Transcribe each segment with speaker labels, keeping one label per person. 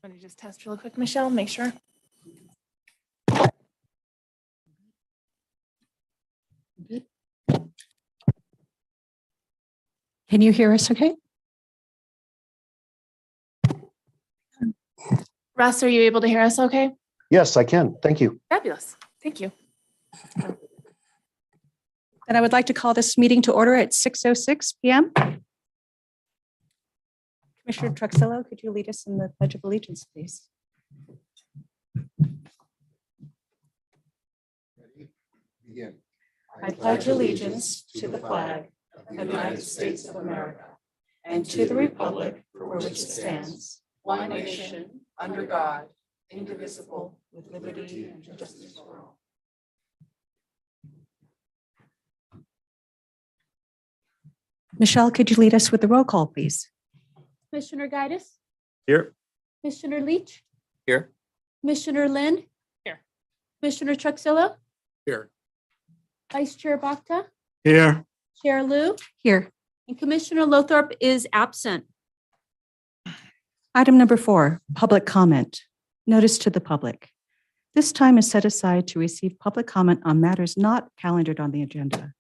Speaker 1: Want to just test real quick, Michelle, make sure.
Speaker 2: Can you hear us okay?
Speaker 1: Russ, are you able to hear us okay?
Speaker 3: Yes, I can. Thank you.
Speaker 1: Fabulous. Thank you.
Speaker 2: Then I would like to call this meeting to order at 6:06 p.m. Commissioner Truxillo, could you lead us in the Pledge of Allegiance, please?
Speaker 3: Begin.
Speaker 2: I pledge allegiance to the flag of the United States of America and to the republic for which it stands, one nation, under God, indivisible, with liberty and justice for all. Michelle, could you lead us with the roll call, please?
Speaker 4: Commissioner Gaitis,
Speaker 5: Here.
Speaker 4: Commissioner Leach,
Speaker 5: Here.
Speaker 4: Commissioner Lind.
Speaker 1: Here.
Speaker 4: Commissioner Truxillo,
Speaker 5: Here.
Speaker 4: Vice Chair Bakta,
Speaker 5: Here.
Speaker 4: Chair Liu,
Speaker 2: Here.
Speaker 4: and Commissioner Lothrop is absent.
Speaker 2: Item number 4, public comment. Notice to the public. This time is set aside to receive public comment on matters not calendared on the agenda.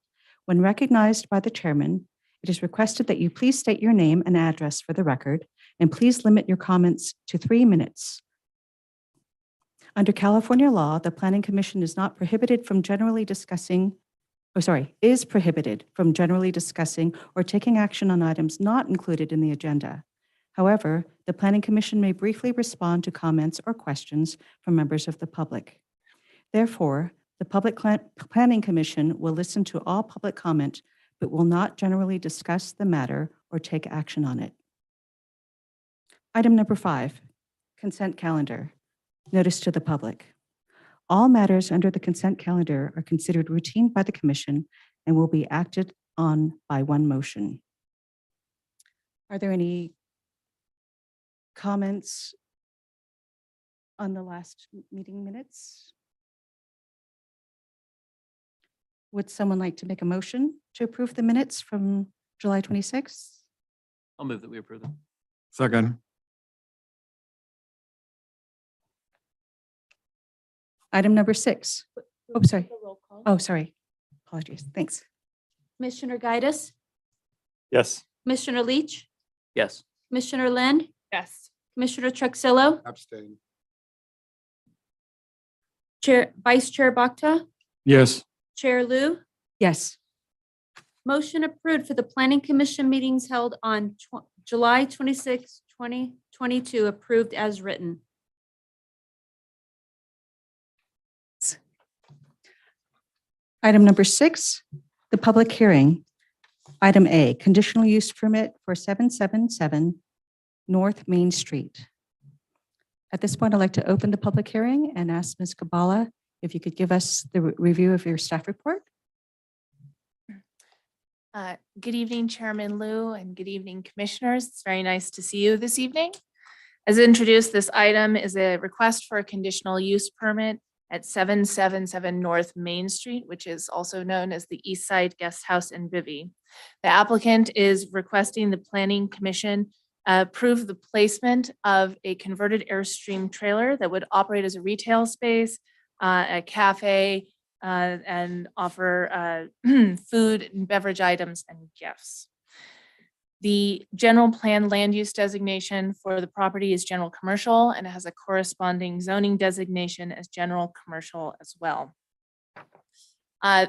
Speaker 2: When recognized by the chairman, it is requested that you please state your name and address for the record, and please limit your comments to 3 minutes. Under California law, the Planning Commission is prohibited from generally discussing or taking action on items not included in the agenda. However, the Planning Commission may briefly respond to comments or questions from members of the public. Therefore, the Planning Commission will listen to all public comment, but will not generally discuss the matter or take action on it. Item number 5, consent calendar. Notice to the public. All matters under the consent calendar are considered routine by the Commission and will be acted on by one motion. Are there any comments on the last meeting minutes? Would someone like to make a motion to approve the minutes from July 26th?
Speaker 5: I'll move that we approve them.
Speaker 6: Second.
Speaker 2: Item number 6. Oh, sorry.
Speaker 4: Roll call.
Speaker 2: Oh, sorry. Apologies. Thanks.
Speaker 4: Commissioner Gaitis,
Speaker 5: Yes.
Speaker 4: Commissioner Leach,
Speaker 5: Yes.
Speaker 4: Commissioner Lind,
Speaker 1: Yes.
Speaker 4: Commissioner Truxillo,
Speaker 3: Abstain.
Speaker 4: Vice Chair Bakta,
Speaker 6: Yes.
Speaker 4: Chair Liu.
Speaker 2: Yes.
Speaker 4: Motion approved for the Planning Commission meetings held on July 26, 2022, approved as written.
Speaker 2: Item number 6, the public hearing. Item A, conditional use permit for 777 North Main Street. At this point, I'd like to open the public hearing and ask Ms. Kabala if you could give us the review of your staff report.
Speaker 1: Good evening, Chairman Liu, and good evening, Commissioners. It's very nice to see you this evening. As introduced, this item is a request for a conditional use permit at 777 North Main Street, which is also known as the East Side Guest House in Bivy. The applicant is requesting the Planning Commission approve the placement of a converted Airstream trailer that would operate as a retail space, a cafe, and offer food and beverage items and gifts. The general plan land use designation for the property is general commercial, and it has a corresponding zoning designation as general commercial as well.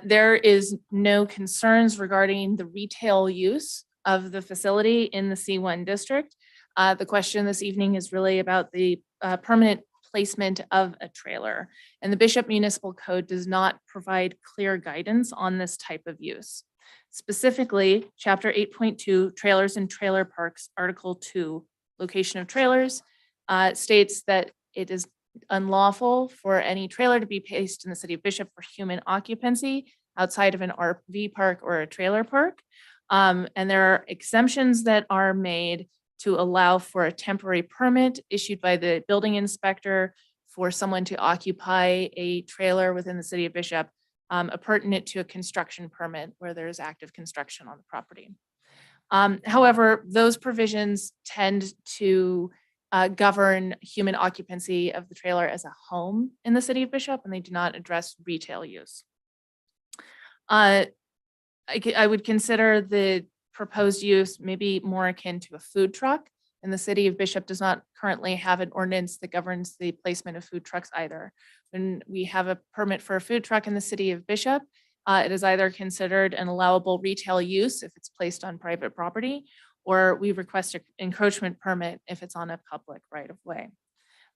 Speaker 1: There is no concerns regarding the retail use of the facility in the C1 district. The question this evening is really about the permanent placement of a trailer, and the Bishop Municipal Code does not provide clear guidance on this type of use. Specifically, Chapter 8.2, Trailers and Trailer Parks, Article 2, Location of Trailers, states that it is unlawful for any trailer to be placed in the city of Bishop for human occupancy outside of an RV park or a trailer park. And there are exemptions that are made to allow for a temporary permit issued by the building inspector for someone to occupy a trailer within the city of Bishop, pertinent to a construction permit where there is active construction on the property. However, those provisions tend to govern human occupancy of the trailer as a home in the city of Bishop, and they do not address retail use. I would consider the proposed use maybe more akin to a food truck. And the city of Bishop does not currently have an ordinance that governs the placement of food trucks either. When we have a permit for a food truck in the city of Bishop, it is either considered an allowable retail use if it's placed on private property, or we request an encroachment permit if it's on a public right of way.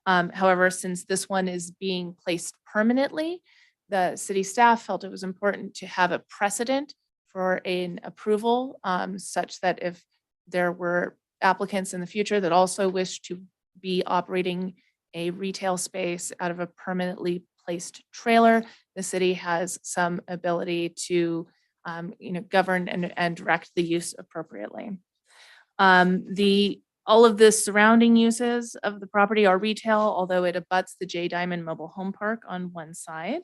Speaker 1: However, since this one is being placed permanently, the city staff felt it was important to have a precedent for an approval, such that if there were applicants in the future that also wish to be operating a retail space out of a permanently placed trailer, the city has some ability to govern and direct the use appropriately. All of the surrounding uses of the property are retail, although it abuts the J Diamond Mobile Home Park on one side.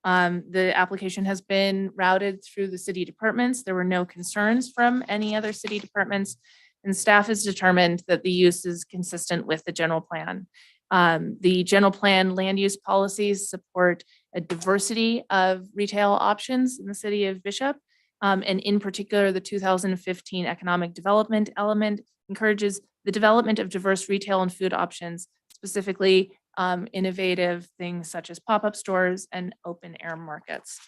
Speaker 1: The application has been routed through the city departments. There were no concerns from any other city departments, and staff has determined that the use is consistent with the general plan. The general plan land use policies support a diversity of retail options in the city of Bishop. And in particular, the 2015 economic development element encourages the development of diverse retail and food options, specifically innovative things such as pop-up stores and open air markets.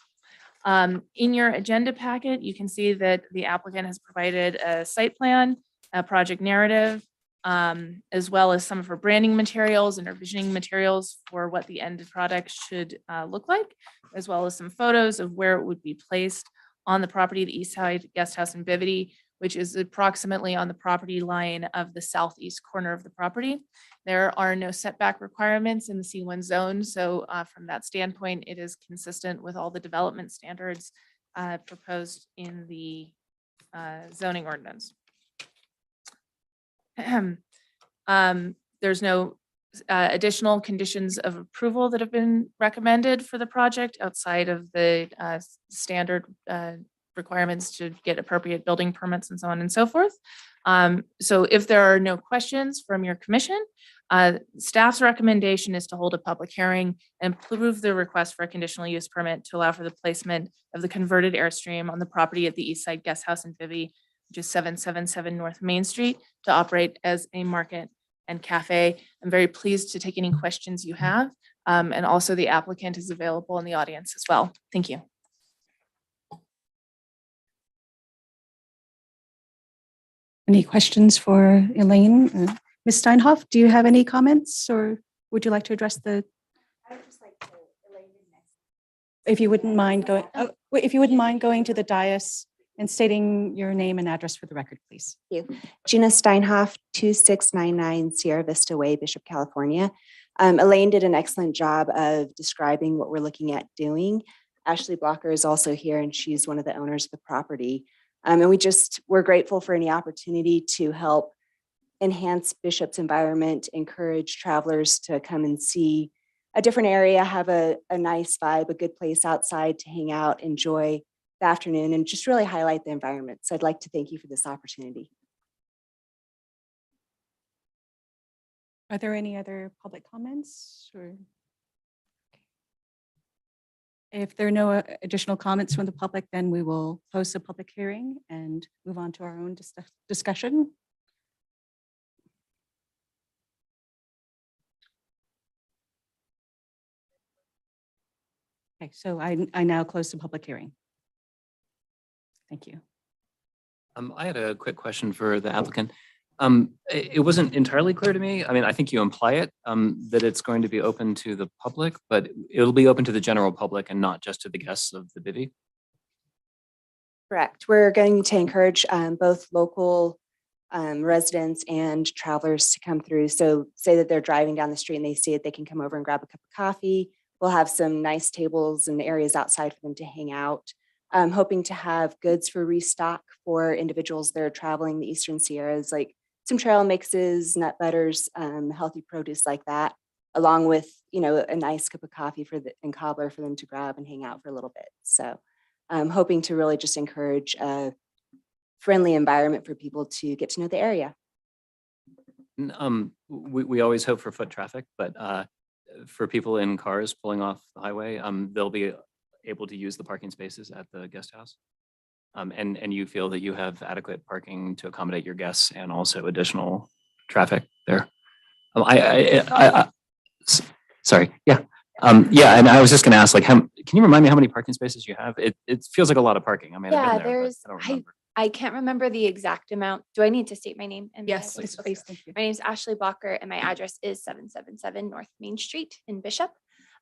Speaker 1: In your agenda packet, you can see that the applicant has provided a site plan, a project narrative, as well as some of her branding materials and her visioning materials for what the end product should look like, as well as some photos of where it would be placed on the property, the East Side Guest House in Bivity, which is approximately on the property line of the southeast corner of the property. There are no setback requirements in the C1 zone, so from that standpoint, it is consistent with all the development standards proposed in the zoning ordinance. There's no additional conditions of approval that have been recommended for the project outside of the standard requirements to get appropriate building permits and so on and so forth. So if there are no questions from your commission, staff's recommendation is to hold a public hearing and approve the request for a conditional use permit to allow for the placement of the converted Airstream on the property at the East Side Guest House in Bivy, which is 777 North Main Street, to operate as a market and cafe. I'm very pleased to take any questions you have. And also the applicant is available in the audience as well. Thank you.
Speaker 2: Any questions for Elaine? Ms. Steinhoff, do you have any comments or would you like to address the? I would just like to, Elaine, if you wouldn't mind going, if you wouldn't mind going to the dais and stating your name and address for the record, please.
Speaker 6: Thank you. Gina Steinhoff, 2699 Sierra Vista Way, Bishop, California. Elaine did an excellent job of describing what we're looking at doing. Ashley Blocker is also here and she's one of the owners of the property. And we're grateful for any opportunity to help enhance Bishop's environment, encourage travelers to come and see a different area, have a nice vibe, a good place outside to hang out, enjoy the afternoon, and just really highlight the environment. So I'd like to thank you for this opportunity.
Speaker 2: Are there any other public comments or? If there are no additional comments from the public, then we will close the public hearing and move on to our own discussion. Okay, so I now close the public hearing. Thank you.
Speaker 5: I had a quick question for the applicant. It wasn't entirely clear to me. I mean, I think you imply it, that it's going to be open to the public, but it'll be open to the general public and not just to the guests of the Bivy.
Speaker 6: Correct. We're going to encourage both local residents and travelers to come through. So say that they're driving down the street and they see it, they can come over and grab a cup of coffee. We'll have some nice tables and areas outside for them to hang out. Hoping to have goods for restock for individuals that are traveling the Eastern Sierras, like some trail mixes, nut butters, healthy produce like that, along with, a nice cup of coffee and cobbler for them to grab and hang out for a little bit. So I'm hoping to really just encourage a friendly environment for people to get to know the area.
Speaker 5: We always hope for foot traffic, but for people in cars pulling off the highway, they'll be able to use the parking spaces at the guest house. And you feel that you have adequate parking to accommodate your guests and also additional traffic there. Sorry, yeah. Yeah, and I was just gonna ask, like, can you remind me how many parking spaces you have? It feels like a lot of parking. I mean,
Speaker 7: Yeah,
Speaker 5: I've been there,
Speaker 7: there's,
Speaker 5: but I don't remember.
Speaker 7: I can't remember the exact amount. Do I need to state my name? and my
Speaker 4: Yes,
Speaker 7: address?
Speaker 5: please.
Speaker 7: Okay. My name is Ashley Blocker and my address is 777 North Main Street in Bishop.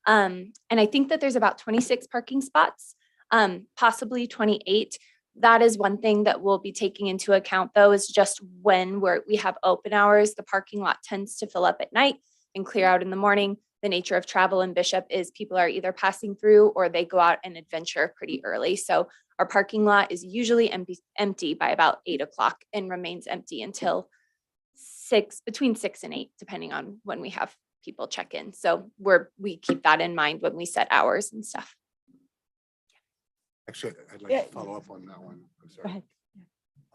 Speaker 7: And I think that there's about 26 parking spots, possibly 28. That is one thing that we'll be taking into account though, is just when we have open hours, the parking lot tends to fill up at night and clear out in the morning. The nature of travel in Bishop is people are either passing through or they go out and adventure pretty early. So our parking lot is usually empty by about 8 o'clock and remains empty until between 6 and 8, depending on when we have people check in. So we keep that in mind when we set hours and stuff.
Speaker 8: Actually, I'd like
Speaker 2: Yeah.
Speaker 8: to follow up on that one. I'm
Speaker 2: Go
Speaker 8: sorry.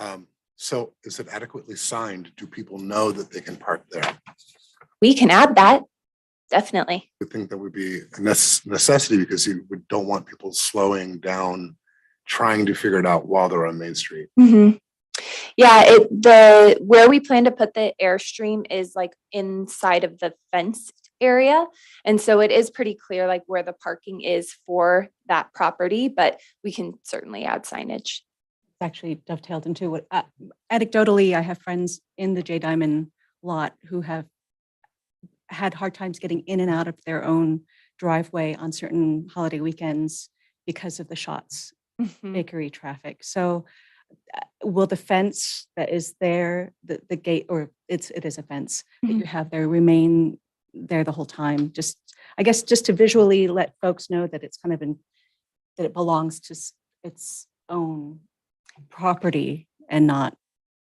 Speaker 2: ahead.
Speaker 8: So is it adequately signed? Do people know that they can park there?
Speaker 7: We can add that, definitely.
Speaker 8: I think that would be a necessity because you don't want people slowing down, trying to figure it out while they're on Main Street.
Speaker 7: Yeah, where we plan to put the Airstream is like inside of the fenced area. And so it is pretty clear like where the parking is for that property, but we can certainly add signage.
Speaker 2: Actually dovetailed into what, anecdotally, I have friends in the J Diamond lot who have had hard times getting in and out of their own driveway on certain holiday weekends because of the Shots bakery traffic. So will the fence that is there, the gate, or it is a fence that you have there, remain there the whole time? Just, I guess, just to visually let folks know that it's kind of that it belongs to its own property and not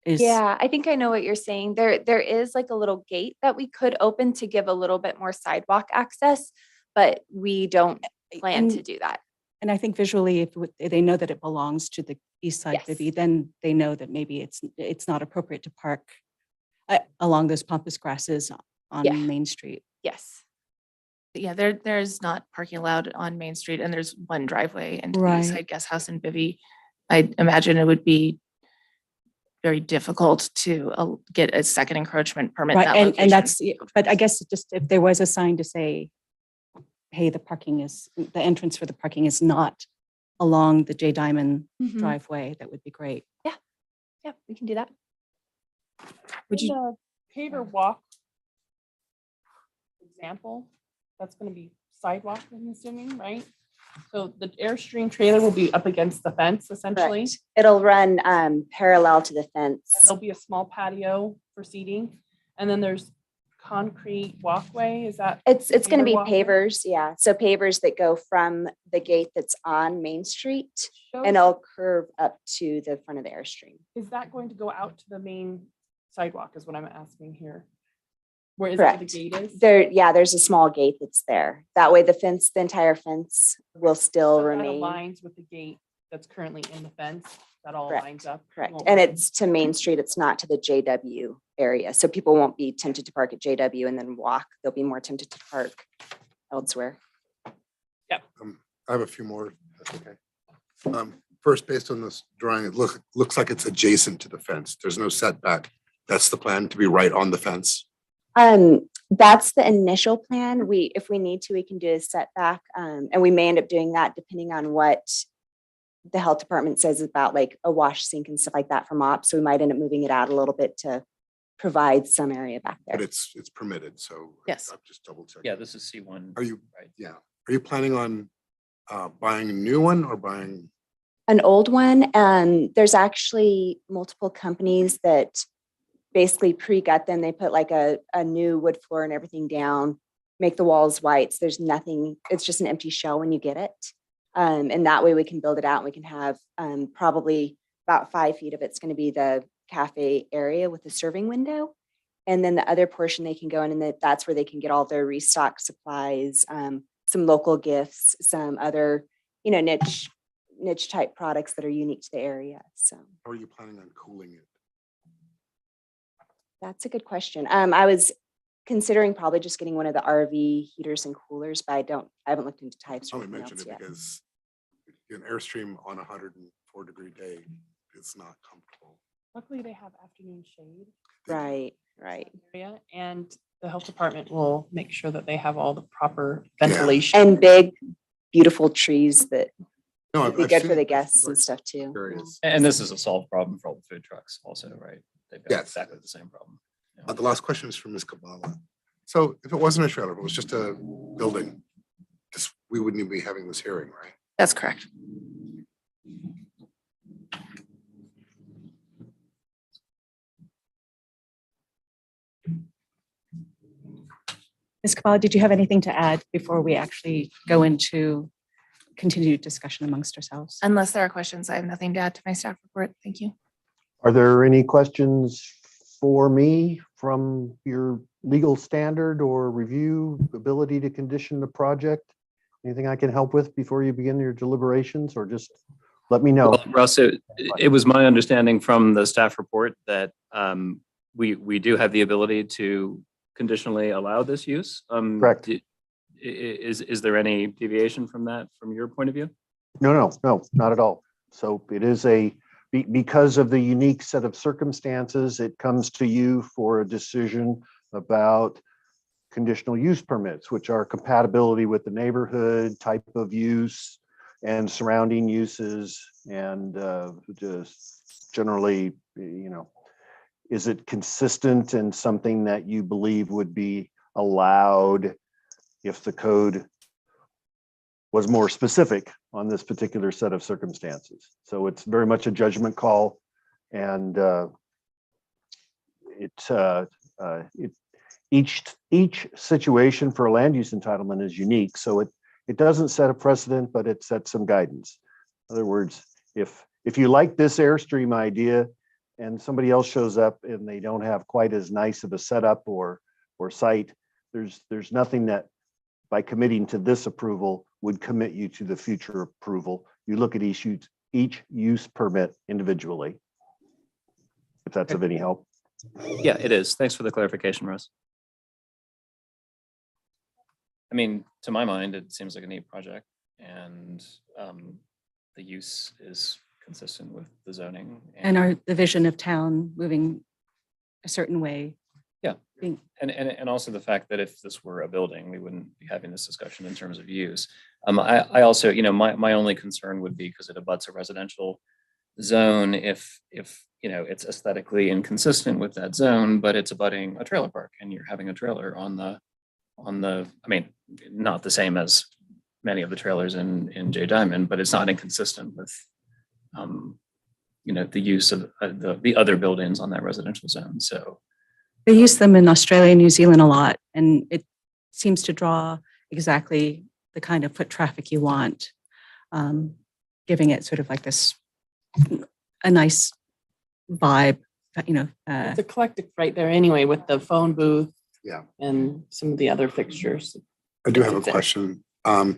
Speaker 2: is.
Speaker 7: Yeah, I think I know what you're saying. There is like a little gate that we could open to give a little bit more sidewalk access, but we don't plan to
Speaker 2: And-
Speaker 7: do that.
Speaker 2: And I think visually, if they know that it belongs to the east side
Speaker 7: Yes.
Speaker 2: Vivi, then they know that maybe it's not appropriate to park along those pampas grasses on
Speaker 7: Yeah.
Speaker 2: Main Street.
Speaker 7: Yes.
Speaker 1: Yeah, there's not parking allowed on Main Street and there's one driveway into the
Speaker 2: Right.
Speaker 1: East Side Guest House in Bivy. I imagine it would be very difficult to get a second encroachment permit. in
Speaker 2: Right,
Speaker 1: that
Speaker 2: and
Speaker 1: location.
Speaker 2: that's, but I guess just if there was a sign to say, hey, the entrance for the parking is not along the J Diamond
Speaker 7: Mhm.
Speaker 2: driveway, that would be great.
Speaker 7: Yeah, we can do that.
Speaker 1: Would you,
Speaker 9: the paver walk example, that's gonna be sidewalk, I'm assuming, right? So the Airstream trailer will be up against the fence essentially.
Speaker 6: Correct. It'll run parallel to the
Speaker 9: And
Speaker 6: fence.
Speaker 9: there'll be a small patio for seating. And then there's concrete walkway, is that?
Speaker 6: It's going to
Speaker 9: paver
Speaker 6: be
Speaker 9: walkway?
Speaker 6: pavers, yeah. So pavers that go from the gate that's on Main Street and
Speaker 9: shows?
Speaker 6: it'll curve up to the front of the Airstream.
Speaker 9: Is that going to go out to the main sidewalk is what I'm asking here? Where is it where the
Speaker 6: Correct.
Speaker 9: gate is?
Speaker 6: There's a small gate that's there. That way the entire fence will still
Speaker 9: So that
Speaker 6: remain.
Speaker 9: aligns with the gate that's currently in the fence, that all
Speaker 6: Correct,
Speaker 9: lines up.
Speaker 6: Correct.
Speaker 9: Won't
Speaker 6: And
Speaker 9: move.
Speaker 6: it's to Main Street. It's not to the JW area. So people won't be tempted to park at JW and then walk. They'll be more tempted to park elsewhere.
Speaker 8: I have a few more. That's okay. First, based on this drawing, it looks like it's adjacent to the fence. There's no setback. That's the plan, to be right on the fence.
Speaker 6: That's the initial plan. If we need to, we can do a setback. And we may end up doing that depending on what the health department says about like a wash sink and stuff like that for MOP. So we might end up moving it out a little bit to provide some area back
Speaker 8: But
Speaker 6: there.
Speaker 8: it's permitted, so.
Speaker 1: Yes.
Speaker 8: I'm just double checking.
Speaker 5: Yeah, this is C1.
Speaker 8: Are you,
Speaker 5: Right.
Speaker 8: yeah, are you planning on buying a new one or buying?
Speaker 6: An old one, there's actually multiple companies that basically pre-gut them. They put like a new wood floor and everything down, make the walls white. So there's nothing, it's just an empty shell when you get it. And that way we can build it out and we can have probably about 5 feet of it's going to be the cafe area with the serving window. And then the other portion they can go in and that's where they can get all their restock supplies, some local gifts, some other, niche type products that are unique to the area. So
Speaker 8: How are you planning on cooling it?
Speaker 6: That's a good question. I was considering probably just getting one of the RV heaters and coolers, but I haven't looked into types
Speaker 8: I
Speaker 6: or
Speaker 8: only
Speaker 6: anything
Speaker 8: mentioned
Speaker 6: else
Speaker 8: it
Speaker 6: yet.
Speaker 8: because an Airstream on a 104-degree day is not comfortable.
Speaker 9: Luckily, they have afternoon shade
Speaker 6: Right, right.
Speaker 9: area, and the health department will make sure that they have all the proper
Speaker 8: Yeah.
Speaker 9: ventilation.
Speaker 6: And big, beautiful trees that
Speaker 8: No,
Speaker 6: would be
Speaker 8: I've
Speaker 6: good
Speaker 8: seen
Speaker 6: for the
Speaker 8: it.
Speaker 6: guests and stuff too.
Speaker 8: Curious.
Speaker 5: And this is a solved problem for all the food trucks also, right? They've got
Speaker 8: Yes.
Speaker 5: exactly the same problem.
Speaker 8: The last question is from Ms. Kabala. So if it wasn't a trailer, if it was just a building, we wouldn't even be having this hearing, right?
Speaker 1: That's correct.
Speaker 2: Ms. Kabala, did you have anything to add before we actually go into continued discussion amongst ourselves?
Speaker 1: Unless there are questions, I have nothing to add to my staff report. Thank you.
Speaker 3: Are there any questions for me from your legal standard or review ability to condition the project? Anything I can help with before you begin your deliberations, or just let me know?
Speaker 5: Well, Russ, it was my understanding from the staff report that we do have the ability to conditionally allow this use.
Speaker 3: Correct.
Speaker 5: Is there any deviation from that, from your point of view?
Speaker 3: No, not at all. So it is because of the unique set of circumstances, it comes to you for a decision about conditional use permits, which are compatibility with the neighborhood, type of use, and surrounding uses, and just generally, is it consistent and something that you believe would be allowed if the code was more specific on this particular set of circumstances? So it's very much a judgment call, and each situation for a land use entitlement is unique. So it doesn't set a precedent, but it sets some guidance. In other words, if you like this Airstream idea and somebody else shows up and they don't have quite as nice of a setup or site, there's nothing that by committing to this approval would commit you to the future approval. You look at each use permit individually, if that's of any help.
Speaker 5: Yeah, it is. Thanks for the clarification, Russ. I mean, to my mind, it seems like a neat project, and the use is consistent with the zoning.
Speaker 2: And the vision of town moving a certain way.
Speaker 5: Yeah.
Speaker 2: being-
Speaker 5: And also the fact that if this were a building, we wouldn't be having this discussion in terms of use. I also, my only concern would be because it abuts a residential zone, if it's aesthetically inconsistent with that zone, but it's abutting a trailer park and you're having a trailer on the, I mean, not the same as many of the trailers in J Diamond, but it's not inconsistent with, the use of the other buildings on that residential zone. So
Speaker 2: They use them in Australia and New Zealand a lot, and it seems to draw exactly the kind of foot traffic you want, giving it sort of like this, a nice vibe,
Speaker 9: It's eclectic right there anyway with the phone booth.
Speaker 8: Yeah.
Speaker 9: And some of the other fixtures.
Speaker 8: I do have a
Speaker 9: Exactly.
Speaker 8: question. I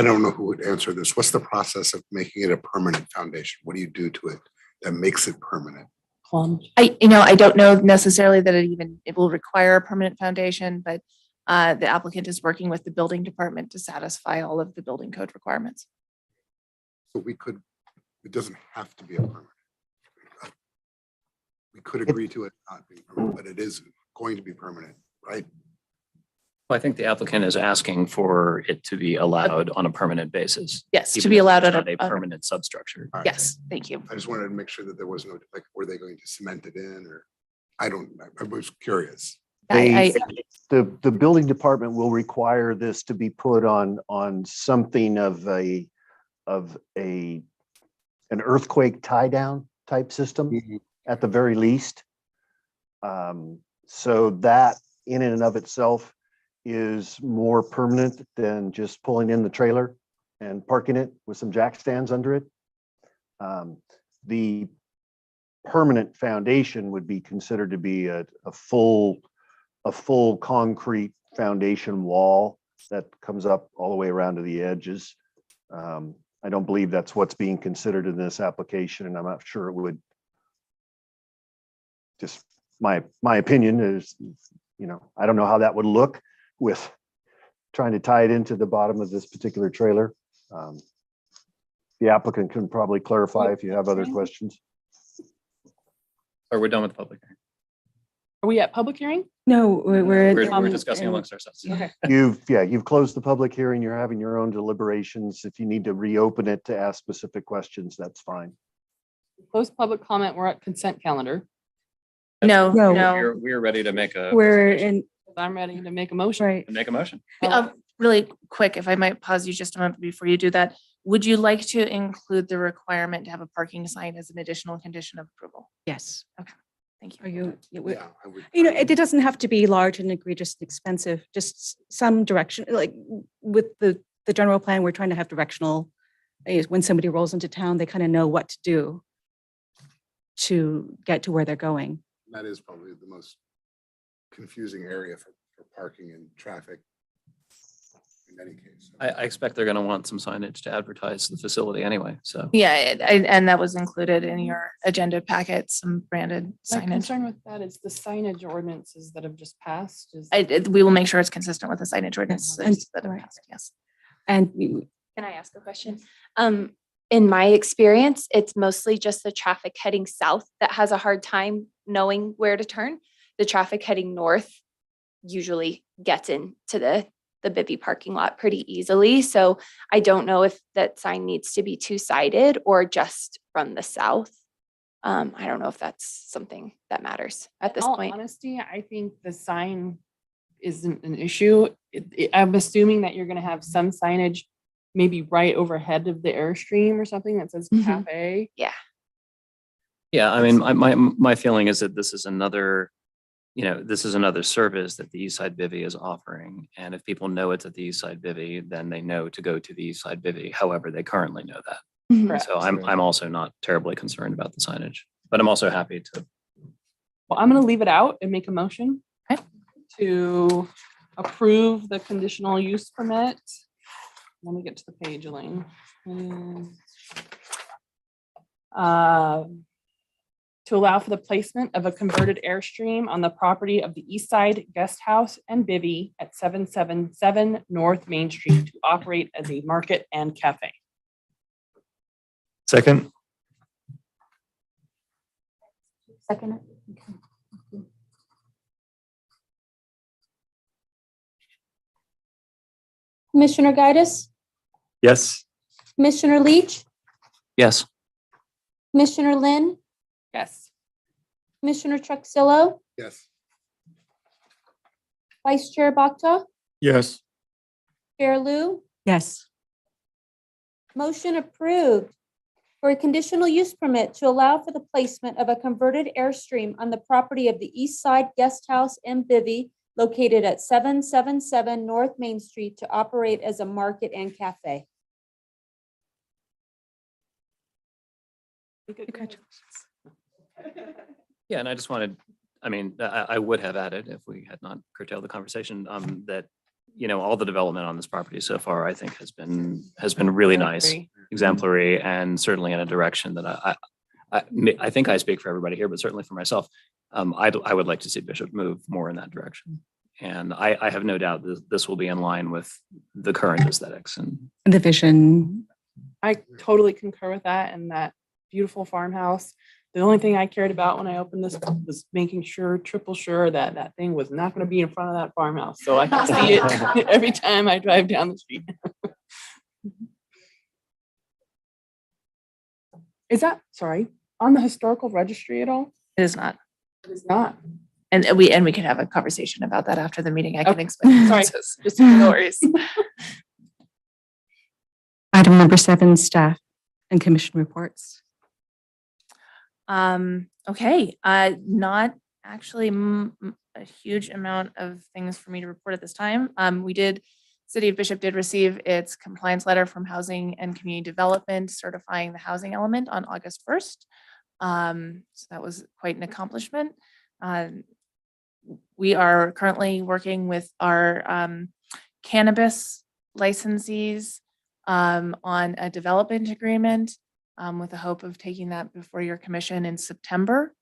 Speaker 8: don't know who would answer this. What's the process of making it a permanent foundation? What do you do to it that makes it permanent?
Speaker 9: Plunge.
Speaker 1: I don't know necessarily that it will require a permanent foundation, but the applicant is working with the building department to satisfy all of the building code requirements.
Speaker 8: So it doesn't have to be a permanent. We could agree to it not being permanent, but it is going to be permanent, right?
Speaker 5: well, I think the applicant is asking for it to be allowed on a permanent basis.
Speaker 1: Yes, to
Speaker 5: even
Speaker 1: be
Speaker 5: if
Speaker 1: allowed
Speaker 5: it's
Speaker 1: on
Speaker 5: not a permanent substructure.
Speaker 8: All right.
Speaker 1: Yes, thank you.
Speaker 8: I just wanted to make sure that there was no, were they going to cement it in, or I was curious.
Speaker 3: The building department will require this to be put on something of an earthquake tie down type system at the very least. So that in and of itself is more permanent than just pulling in the trailer and parking it with some jack stands under it. The permanent foundation would be considered to be a full concrete foundation wall that comes up all the way around to the edges. I don't believe that's what's being considered in this application, and I'm not sure it would just my opinion is, I don't know how that would look with trying to tie it into the bottom of this particular trailer. The applicant can probably clarify if you have other questions.
Speaker 5: Or we're done with the public hearing.
Speaker 9: Are we at public hearing?
Speaker 2: No, we're.
Speaker 5: We're discussing amongst ourselves.
Speaker 9: Okay.
Speaker 3: You've closed the public hearing. You're having your own deliberations. If you need to reopen it to ask specific questions, that's fine.
Speaker 9: Closed public comment. We're at consent calendar.
Speaker 1: No,
Speaker 2: No.
Speaker 1: no.
Speaker 5: We're ready to make a.
Speaker 2: We're in,
Speaker 9: I'm ready to make a motion.
Speaker 2: right.
Speaker 5: Make a motion.
Speaker 1: Really quick, if I might pause you just a moment before you do that, would you like to include the requirement to have a parking sign as an additional condition of approval?
Speaker 2: Yes.
Speaker 1: Thank you.
Speaker 2: Are you,
Speaker 8: Yeah, I would.
Speaker 2: it doesn't have to be large and egregious and expensive, just some direction, like with the general plan, we're trying to have directional. When somebody rolls into town, they kind of know what to do to get to where they're going.
Speaker 8: That is probably the most confusing area for parking and traffic in any case.
Speaker 5: I expect they're gonna want some signage to advertise the facility anyway, so.
Speaker 1: Yeah, and that was included in your agenda packet, some branded
Speaker 9: My
Speaker 1: signage.
Speaker 9: concern with that is the signage ordinances that have just passed is.
Speaker 1: We will make sure it's consistent with the signage ordinance
Speaker 2: And-
Speaker 1: that have
Speaker 2: right.
Speaker 1: passed, yes.
Speaker 2: And
Speaker 7: Can I ask a question? In my experience, it's mostly just the traffic heading south that has a hard time knowing where to turn. The traffic heading north usually gets into the Bivvy parking lot pretty easily. So I don't know if that sign needs to be two-sided or just from the south. I don't know if that's something that matters at this
Speaker 9: In all
Speaker 7: point.
Speaker 9: honesty, I think the sign isn't an issue. I'm assuming that you're gonna have some signage maybe right overhead of the Airstream or something that says
Speaker 7: Mhm.
Speaker 9: cafe.
Speaker 5: Yeah, I mean, my feeling is that this is another, this is another service that the Eastside Bivvy is offering. And if people know it's at the Eastside Bivvy, then they know to go to the Eastside Bivvy. However, they currently know that.
Speaker 7: Mhm.
Speaker 9: Correct.
Speaker 5: So I'm also not terribly concerned about the signage, but I'm also happy to.
Speaker 9: Well, I'm gonna leave it out and make a motion
Speaker 1: Okay.
Speaker 9: to approve the conditional use permit. Let me get to the page, Elaine. To allow for the placement of a converted Airstream on the property of the East Side Guest House and Bivvy at 777 North Main Street to operate as a market and cafe.
Speaker 5: Second.
Speaker 4: Second. Commissioner Gaitis,
Speaker 5: Yes.
Speaker 4: Commissioner Leach,
Speaker 5: Yes.
Speaker 4: Commissioner Lynn,
Speaker 9: Yes.
Speaker 4: Commissioner Truxillo,
Speaker 8: Yes.
Speaker 4: Vice Chair Bakta,
Speaker 5: Yes.
Speaker 4: Chair Lu.
Speaker 2: yes,
Speaker 4: Motion approved for a conditional use permit to allow for the placement of a converted Airstream on the property of the East Side Guest House and Bivvy located at 777 North Main Street to operate as a market and cafe.
Speaker 5: Yeah, and I just wanted, I mean, I would have added if we had not curtailed the conversation, that, all the development on this property so far, I think has been really nice, exemplary, and certainly in a direction that I think I speak for everybody here, but certainly for myself, I would like to see Bishop move more in that direction. And I have no doubt this will be in line with the current aesthetics and.
Speaker 2: the vision.
Speaker 9: I totally concur with that and that beautiful farmhouse. The only thing I cared about when I opened this was making sure, triple sure that that thing was not going to be in front of that farmhouse. So I can see it every time I drive down the street. Is that, sorry, on the historical registry at all?
Speaker 1: It is not.
Speaker 9: It is not.
Speaker 1: And we could have a conversation about that after the meeting. I can
Speaker 9: Okay.
Speaker 1: explain. the
Speaker 9: Sorry.
Speaker 1: process. Just no worries.
Speaker 2: Item number 7, staff and commission reports.
Speaker 1: Okay, not actually a huge amount of things for me to report at this time. City of Bishop did receive its compliance letter from Housing and Community Development certifying the housing element on August 1st. So that was quite an accomplishment. We are currently working with our cannabis licensees on a development agreement with the hope of taking that before your commission in September.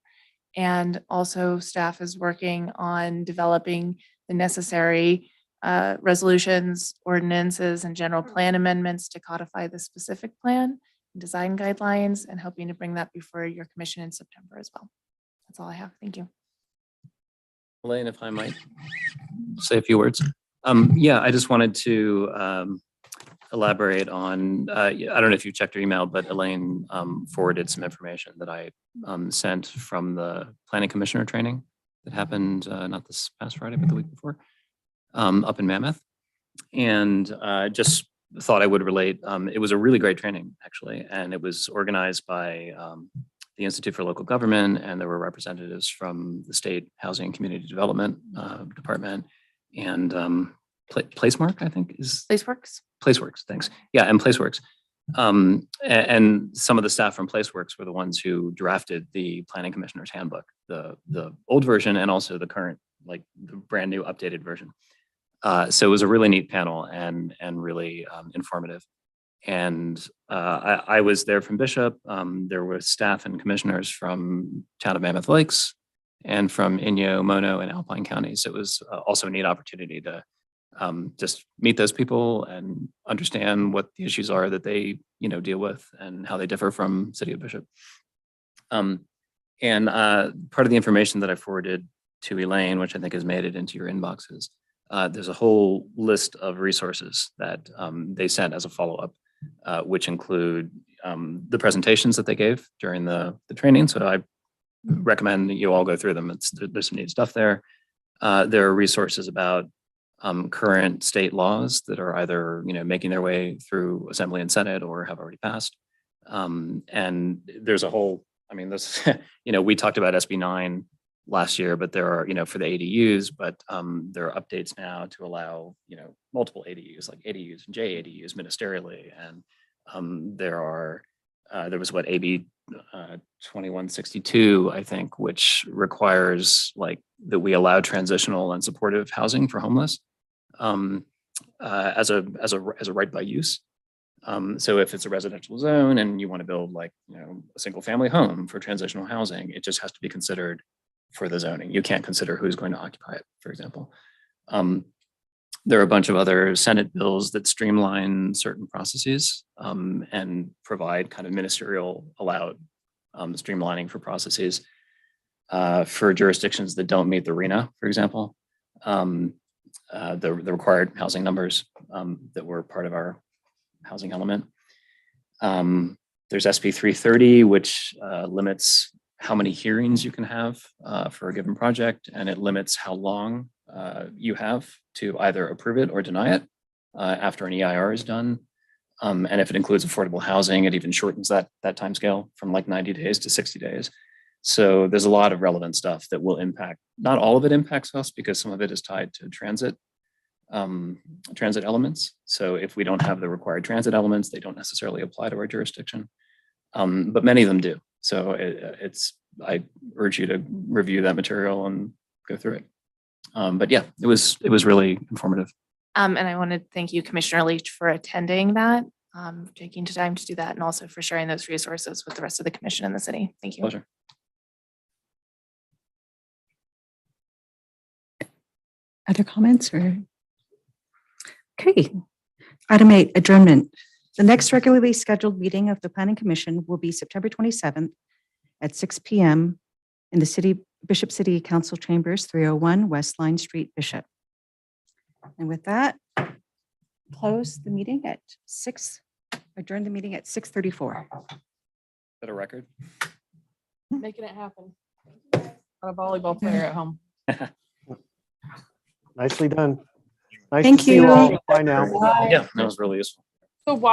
Speaker 1: And also staff is working on developing the necessary resolutions, ordinances, and general plan amendments to codify the specific plan, design guidelines, and hoping to bring that before your commission in September as well. That's all I have. Thank you.
Speaker 5: Elaine, if I might say a few words. Yeah, I just wanted to elaborate on, I don't know if you checked your email, but Elaine forwarded some information that I sent from the planning commissioner training that happened not this past Friday, but the week before, up in Mammoth. And just thought I would relate. It was a really great training, actually, and it was organized by the Institute for Local Government, and there were representatives from the State Housing and Community Development Department and Placemark, I think is
Speaker 1: Placeworks.
Speaker 5: Placeworks, thanks. Yeah, and Placeworks. And some of the staff from Placeworks were the ones who drafted the Planning Commissioner's Handbook, the old version and also the current, like the brand new updated version. So it was a really neat panel and really informative. And I was there from Bishop. There were staff and commissioners from Town of Mammoth Lakes and from Inyo, Mono, and Alpine counties. So it was also a neat opportunity to just meet those people and understand what the issues are that they, deal with and how they differ from City of Bishop. And part of the information that I forwarded to Elaine, which I think has made it into your inboxes, there's a whole list of resources that they sent as a follow-up, which include the presentations that they gave during the training. So I recommend that you all go through them. There's some neat stuff there. There are resources about current state laws that are either making their way through Assembly and Senate or have already passed. And there's a whole, this, we talked about SB 9 last year, but there are, for the ADUs, but there are updates now to allow, multiple ADUs, like ADUs and JADUs ministerially. And there was AB 2162, I think, which requires that we allow transitional and supportive housing for homeless as a right by use. So if it's a residential zone and you want to build a single family home for transitional housing, it just has to be considered for the zoning. You can't consider who's going to occupy it, for example. There are a bunch of other Senate bills that streamline certain processes and provide kind of ministerial allowed streamlining for processes for jurisdictions that don't meet the RENA, for example. The required housing numbers that were part of our housing element. There's SB 330, which limits how many hearings you can have for a given project, and it limits how long you have to either approve it or deny it after an EIR is done. And if it includes affordable housing, it even shortens that timescale from 90 days to 60 days. So there's a lot of relevant stuff that will impact, not all of it impacts us because some of it is tied to transit elements. So if we don't have the required transit elements, they don't necessarily apply to our jurisdiction, but many of them do. So I urge you to review that material and go through it. But yeah, it was really informative.
Speaker 1: And I want to thank you, Commissioner Leach, for attending that, taking time to do that, and also for sharing those resources with the rest of the commission in the city. Thank you.
Speaker 5: Pleasure.
Speaker 2: Other comments or? Okay. Item 8, adjournment. The next regularly scheduled meeting of the Planning Commission will be September 27th at 6 p.m. in the Bishop City Council Chambers, 301 West Line Street, Bishop. And with that, close the meeting at adjourn the meeting at 6:34.
Speaker 5: Is that a record?
Speaker 9: Making it happen. Not a volleyball player at home.
Speaker 3: Nicely done. Nice
Speaker 2: Thank
Speaker 3: to see you all.
Speaker 2: you.
Speaker 3: Bye now.
Speaker 5: Yeah, that was really useful.
Speaker 9: So